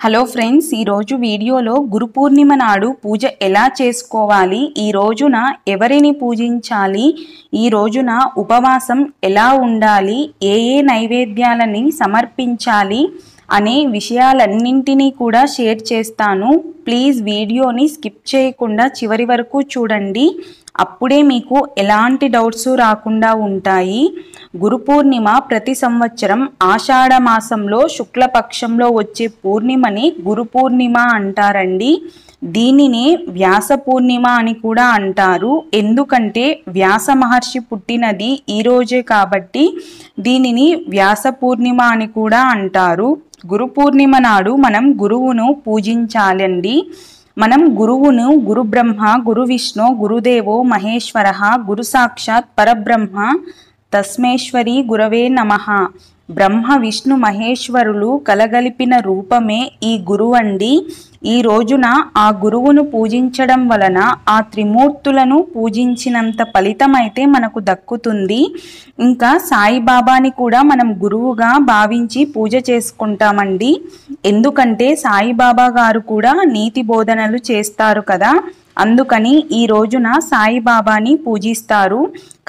Hello friends, ఈరోజు వీడియోలో గురు పూర్ణిమ నాడు పూజ ఎలా చేసుకోవాలి, ఈ రోజున ఎవరిని పూజించాలి, ఈ రోజున ఉపవాసం ఎలా ఉండాలి, ఏ నైవేద్యాలని సమర్పించాలి అనే విషయాలన్నింటినీ కూడా షేర్ చేస్తాను. ప్లీజ్ వీడియోని స్కిప్ చేయకుండా చివరి వరకు చూడండి. అప్పుడే మీకు ఎలాంటి డౌట్స్ రాకుండా ఉంటాయి. గురు పూర్ణిమ ప్రతి సంవత్సరం ఆషాఢ మాసంలో శుక్లపక్షంలో వచ్చే పూర్ణిమని గురు పూర్ణిమ అంటారండి. దీనినే వ్యాస పూర్ణిమ అని కూడా అంటారు. ఎందుకంటే వ్యాస మహర్షి పుట్టినది ఈ రోజే కాబట్టి దీనిని వ్యాస పూర్ణిమ అని కూడా అంటారు. గురు పూర్ణిమ నాడు మనం గురువును పూజించాలండి. మనం గురువును గురు బ్రహ్మ, గురు విష్ణు, గురుదేవో మహేశ్వర, గురు సాక్షాత్ పరబ్రహ్మ తస్మేశ్వరి గురవే నమః. బ్రహ్మ విష్ణు మహేశ్వరులు కలగలిపిన రూపమే ఈ గురువు అండి. ఈ రోజున ఆ గురువును పూజించడం వలన ఆ త్రిమూర్తులను పూజించినంత ఫలితం అయితే మనకు దక్కుతుంది. ఇంకా సాయిబాబాని కూడా మనం గురువుగా భావించి పూజ చేసుకుంటామండి. ఎందుకంటే సాయిబాబా గారు కూడా నీతి బోధనలు చేస్తారు కదా, అందుకని ఈ రోజున సాయిబాబాని పూజిస్తారు.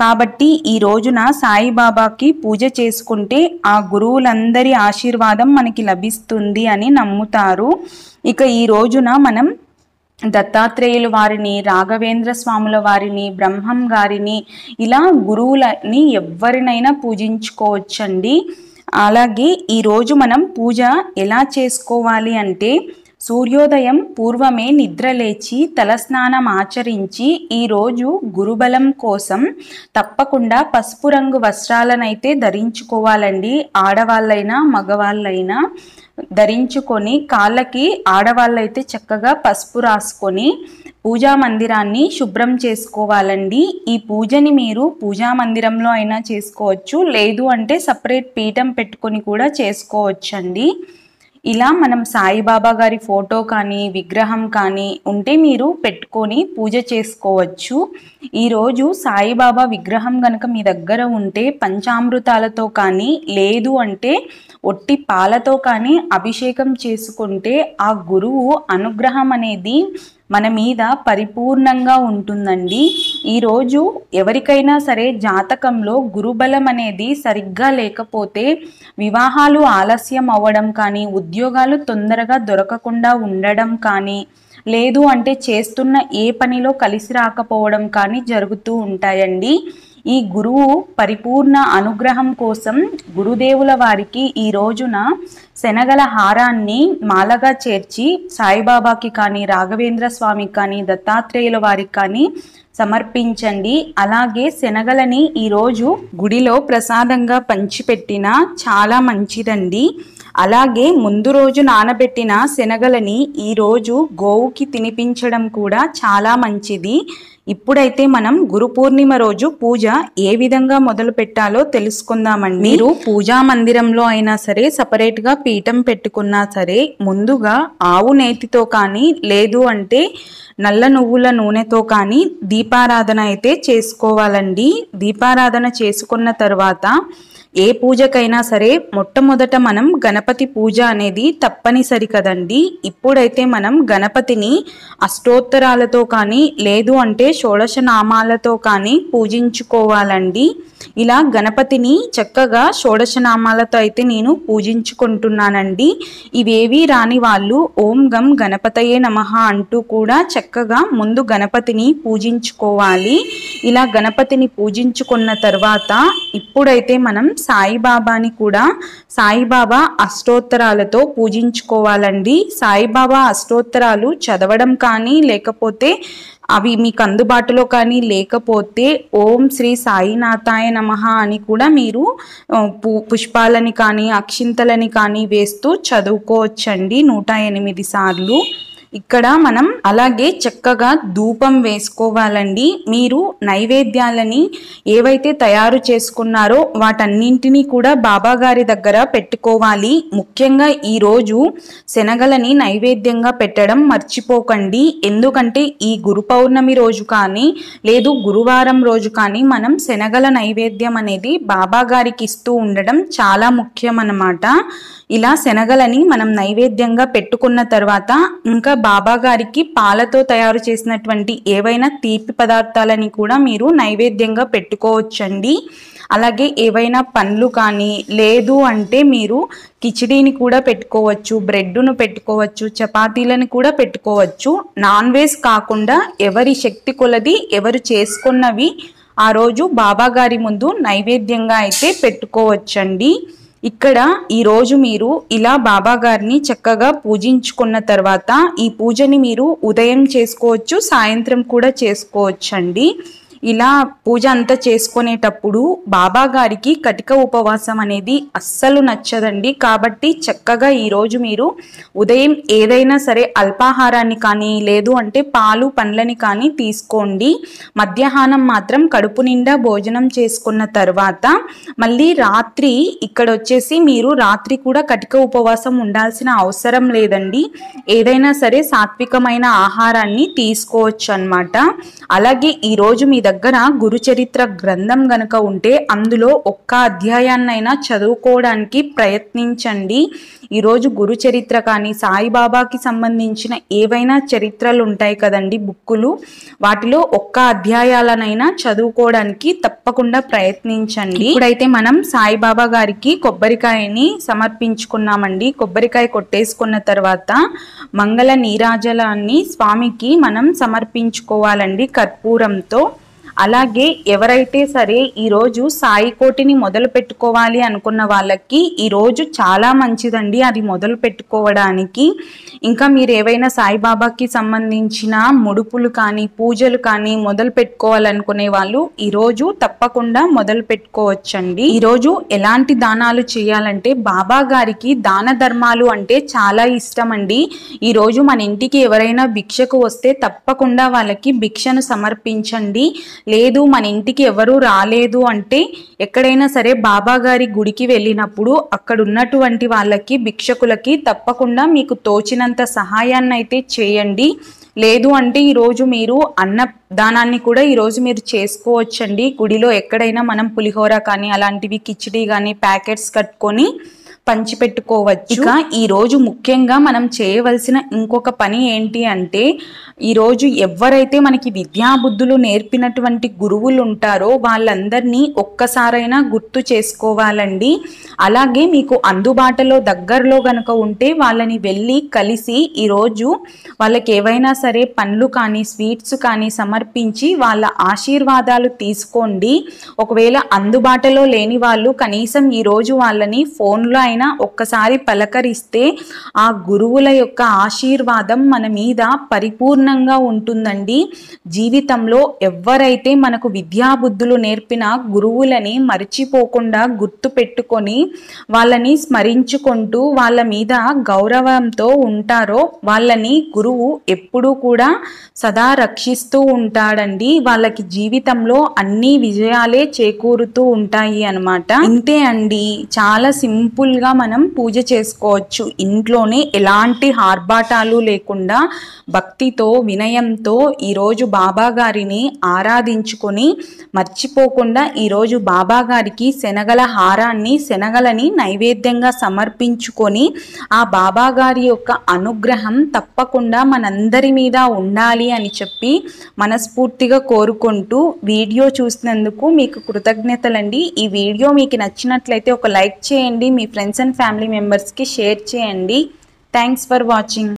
కాబట్టి ఈ రోజున సాయిబాబాకి పూజ చేసుకుంటే ఆ గురువులందరి ఆశీర్వాదం మనకి లభిస్తుంది అని నమ్ముతారు. ఇక ఈ రోజున మనం దత్తాత్రేయుల వారిని, రాఘవేంద్ర స్వాముల వారిని, బ్రహ్మం గారిని, ఇలా గురువులని ఎవరినైనా పూజించుకోవచ్చండి. అలాగే ఈరోజు మనం పూజ ఎలా చేసుకోవాలి అంటే, సూర్యోదయం పూర్వమే నిద్రలేచి తలస్నానం ఆచరించి ఈరోజు గురుబలం కోసం తప్పకుండా పసుపు రంగు వస్త్రాలనైతే ధరించుకోవాలండి. ఆడవాళ్ళైనా మగవాళ్ళైనా ధరించుకొని కాళ్ళకి ఆడవాళ్ళైతే చక్కగా పసుపు రాసుకొని పూజా మందిరాన్ని శుభ్రం చేసుకోవాలండి. ఈ పూజని మీరు పూజా మందిరంలో అయినా చేసుకోవచ్చు, లేదు అంటే సపరేట్ పీఠం పెట్టుకొని కూడా చేసుకోవచ్చండి. ఇలా మనం సాయిబాబా గారి ఫోటో కానీ విగ్రహం కానీ ఉంటే మీరు పెట్టుకొని పూజ చేసుకోవచ్చు. ఈరోజు సాయిబాబా విగ్రహం కనుక మీ దగ్గర ఉంటే పంచామృతాలతో కానీ, లేదు అంటే ఒట్టి పాలతో కానీ అభిషేకం చేసుకుంటే ఆ గురువు అనుగ్రహం అనేది మన మీద పరిపూర్ణంగా ఉంటుందండి. ఈరోజు ఎవరికైనా సరే జాతకంలో గురుబలం అనేది సరిగ్గా లేకపోతే వివాహాలు ఆలస్యం అవ్వడం కానీ, ఉద్యోగాలు తొందరగా దొరకకుండా ఉండడం కానీ, లేదు అంటే చేస్తున్న ఏ పనిలో కలిసి రాకపోవడం కానీ జరుగుతూ ఉంటాయండి. ఈ గురువు పరిపూర్ణ అనుగ్రహం కోసం గురుదేవుల వారికి ఈ రోజున శనగల హారాన్ని మాలగా చేర్చి సాయిబాబాకి కానీ, రాఘవేంద్ర స్వామికి కానీ, దత్తాత్రేయుల వారికి కానీ సమర్పించండి. అలాగే శనగలని ఈరోజు గుడిలో ప్రసాదంగా పంచిపెట్టినా చాలా మంచిదండి. అలాగే ముందు రోజు నానబెట్టిన శనగలని ఈరోజు గోవుకి తినిపించడం కూడా చాలా మంచిది. ఇప్పుడైతే మనం గురు పూర్ణిమ రోజు పూజ ఏ విధంగా మొదలు పెట్టాలో తెలుసుకుందామండి. మీరు పూజా మందిరంలో అయినా సరే, సపరేట్గా పీఠం పెట్టుకున్నా సరే, ముందుగా ఆవు నేతితో కానీ, లేదు అంటే నల్ల నువ్వుల నూనెతో కానీ దీపారాధన అయితే చేసుకోవాలండి. దీపారాధన చేసుకున్న తర్వాత ఏ పూజకైనా సరే మొట్టమొదట మనం గణపతి పూజ అనేది తప్పనిసరి కదండి. ఇప్పుడైతే మనం గణపతిని అష్టోత్తరాలతో కానీ, లేదు అంటే షోడశ నామాలతో కానీ పూజించుకోవాలండి. ఇలా గణపతిని చక్కగా షోడశ నామాలతో అయితే నేను పూజించుకుంటున్నానండి. ఇవేవి రాని వాళ్ళు ఓం గం గణపతయే నమః అంటూ కూడా చక్కగా ముందు గణపతిని పూజించుకోవాలి. ఇలా గణపతిని పూజించుకున్న తర్వాత ఇప్పుడైతే మనం సాయిబాబాని కూడా సాయిబాబా అష్టోత్తరాలతో పూజించుకోవాలండి. సాయిబాబా అష్టోత్తరాలు చదవడం కానీ, లేకపోతే అవి మీకు అందుబాటులో కానీ లేకపోతే ఓం శ్రీ సాయినాథాయ నమః అని కూడా మీరు పుష్పాలని కానీ, అక్షింతలని కానీ వేస్తూ చదువుకోవచ్చండి 108 సార్లు. ఇక్కడ మనం అలాగే చక్కగా ధూపం వేసుకోవాలండి. మీరు నైవేద్యాలని ఏవైతే తయారు చేసుకున్నారో వాటన్నింటినీ కూడా బాబా గారి దగ్గర పెట్టుకోవాలి. ముఖ్యంగా ఈరోజు శనగలని నైవేద్యంగా పెట్టడం మర్చిపోకండి. ఎందుకంటే ఈ గురు పౌర్ణమి రోజు కానీ లేదు గురువారం రోజు కానీ మనం శనగల నైవేద్యం అనేది బాబా గారికి ఇస్తూ ఉండడం చాలా ముఖ్యం అన్నమాట. ఇలా శనగలని మనం నైవేద్యంగా పెట్టుకున్న తర్వాత ఇంకా బాబా గారికి పాలతో తయారు చేసినటువంటి ఏవైనా తీపి పదార్థాలని కూడా మీరు నైవేద్యంగా పెట్టుకోవచ్చండి. అలాగే ఏవైనా పండ్లు కానీ లేదు అంటే మీరు కిచిడీని కూడా పెట్టుకోవచ్చు, బ్రెడ్ను పెట్టుకోవచ్చు, చపాతీలను కూడా పెట్టుకోవచ్చు. నాన్ వెజ్ కాకుండా ఎవరి శక్తి కొలది ఎవరు చేసుకున్నవి ఆ రోజు బాబా గారి ముందు నైవేద్యంగా అయితే పెట్టుకోవచ్చండి. ఇక్కడ ఈరోజు మీరు ఇలా బాబా గారిని చక్కగా పూజించుకున్న తర్వాత ఈ పూజని మీరు ఉదయం చేసుకోవచ్చు, సాయంత్రం కూడా చేసుకోవచ్చండి. ఇలా పూజ అంతా చేసుకునేటప్పుడు బాబా గారికి కటిక ఉపవాసం అనేది అస్సలు నచ్చదండి. కాబట్టి చక్కగా ఈరోజు మీరు ఉదయం ఏదైనా సరే అల్పాహారాన్ని కానీ లేదు అంటే పాలు పండ్లని కానీ తీసుకోండి. మధ్యాహ్నం మాత్రం కడుపు నిండా భోజనం చేసుకున్న తర్వాత మళ్ళీ రాత్రి ఇక్కడ వచ్చేసి మీరు రాత్రి కూడా కటిక ఉపవాసం ఉండాల్సిన అవసరం లేదండి. ఏదైనా సరే సాత్వికమైన ఆహారాన్ని తీసుకోవచ్చు అన్నమాట. అలాగే ఈరోజు మీ దగ్గర గురు చరిత్ర గ్రంథం గనక ఉంటే అందులో ఒక్క అధ్యాయాన్నైనా చదువుకోవడానికి ప్రయత్నించండి. ఈరోజు గురు చరిత్ర కానీ సాయిబాబాకి సంబంధించిన ఏవైనా చరిత్రలు ఉంటాయి కదండి బుక్కులు, వాటిలో ఒక్క అధ్యాయాలనైనా చదువుకోవడానికి తప్పకుండా ప్రయత్నించండి. ఇప్పుడైతే మనం సాయిబాబా గారికి కొబ్బరికాయని సమర్పించుకున్నామండి. కొబ్బరికాయ కొట్టేసుకున్న తర్వాత మంగళ నీరాజలాన్ని స్వామికి మనం సమర్పించుకోవాలండి కర్పూరంతో. అలాగే ఎవరైతే సరే ఈరోజు సాయి కోటిని మొదలు పెట్టుకోవాలి అనుకున్న వాళ్ళకి ఈరోజు చాలా మంచిదండి అది మొదలు పెట్టుకోవడానికి. ఇంకా మీరు ఏవైనా సాయిబాబాకి సంబంధించిన ముడుపులు కానీ పూజలు కానీ మొదలు పెట్టుకోవాలనుకునే వాళ్ళు ఈరోజు తప్పకుండా మొదలు పెట్టుకోవచ్చండి. ఈరోజు ఎలాంటి దానాలు చేయాలంటే బాబా గారికి దాన ధర్మాలు అంటే చాలా ఇష్టం అండి. ఈరోజు మన ఇంటికి ఎవరైనా భిక్షకు వస్తే తప్పకుండా వాళ్ళకి భిక్షను సమర్పించండి. లేదు మన ఇంటికి ఎవరు రాలేదు అంటే ఎక్కడైనా సరే బాబా గారి గుడికి వెళ్ళినప్పుడు అక్కడ ఉన్నటువంటి వాళ్ళకి భిక్షకులకి తప్పకుండా మీకు తోచినంత సహాయాన్ని అయితే చేయండి. లేదు అంటే ఈరోజు మీరు అన్నదానాన్ని కూడా ఈరోజు మీరు చేసుకోవచ్చండి. గుడిలో ఎక్కడైనా మనం పులిహోర కానీ అలాంటివి కిచిడి కానీ ప్యాకెట్స్ కట్టుకొని పంచిపెట్టుకోవచ్చు. ఇక ఈరోజు ముఖ్యంగా మనం చేయవలసిన ఇంకొక పని ఏంటి అంటే ఈరోజు ఎవరైతే మనకి విద్యాబుద్ధులు నేర్పినటువంటి గురువులు ఉంటారో వాళ్ళందరినీ ఒక్కసారైనా గుర్తు చేసుకోవాలండి. అలాగే మీకు అందుబాటులో దగ్గరలో గనక ఉంటే వాళ్ళని వెళ్ళి కలిసి ఈరోజు వాళ్ళకి ఏవైనా సరే పండ్లు కానీ స్వీట్స్ కానీ సమర్పించి వాళ్ళ ఆశీర్వాదాలు తీసుకోండి. ఒకవేళ అందుబాటులో లేని వాళ్ళు కనీసం ఈరోజు వాళ్ళని ఫోన్లో అయినా ఒక్కసారి పలకరిస్తే ఆ గురువుల యొక్క ఆశీర్వాదం మన మీద పరిపూర్ణంగా ఉంటుందండి. జీవితంలో ఎవరైతే మనకు విద్యాబుద్ధులు నేర్పిన గురువులని మర్చిపోకుండా గుర్తు పెట్టుకొని వాళ్ళని స్మరించుకుంటూ వాళ్ళ మీద గౌరవంతో ఉంటారో వాళ్ళని గురువు ఎప్పుడూ కూడా సదా రక్షిస్తూ ఉంటాడండి. వాళ్ళకి జీవితంలో అన్ని విజయాలే చేకూరుతూ ఉంటాయి అన్నమాట. ఇంతే అండి, చాలా సింపుల్గా మనం పూజ చేసుకోవచ్చు. ఇంట్లోనే ఎలాంటి ఆర్భాటాలు లేకుండా భక్తితో వినయంతో ఈరోజు బాబా గారిని ఆరాధించుకొని మర్చిపోకుండా ఈరోజు బాబా గారికి శనగల హారాన్ని శనగలని నైవేద్యంగా సమర్పించుకొని ఆ బాబా గారి యొక్క అనుగ్రహం తప్పకుండా మనందరి మీద ఉండాలి అని చెప్పి మనస్ఫూర్తిగా కోరుకుంటూ వీడియో చూసినందుకు మీకు కృతజ్ఞతలండి. ఈ వీడియో మీకు నచ్చినట్లయితే ఒక లైక్ చేయండి, మీ ఫ్రెండ్స్ అండ్ ఫ్యామిలీ మెంబర్స్కి షేర్ చేయండి. Thanks for watching.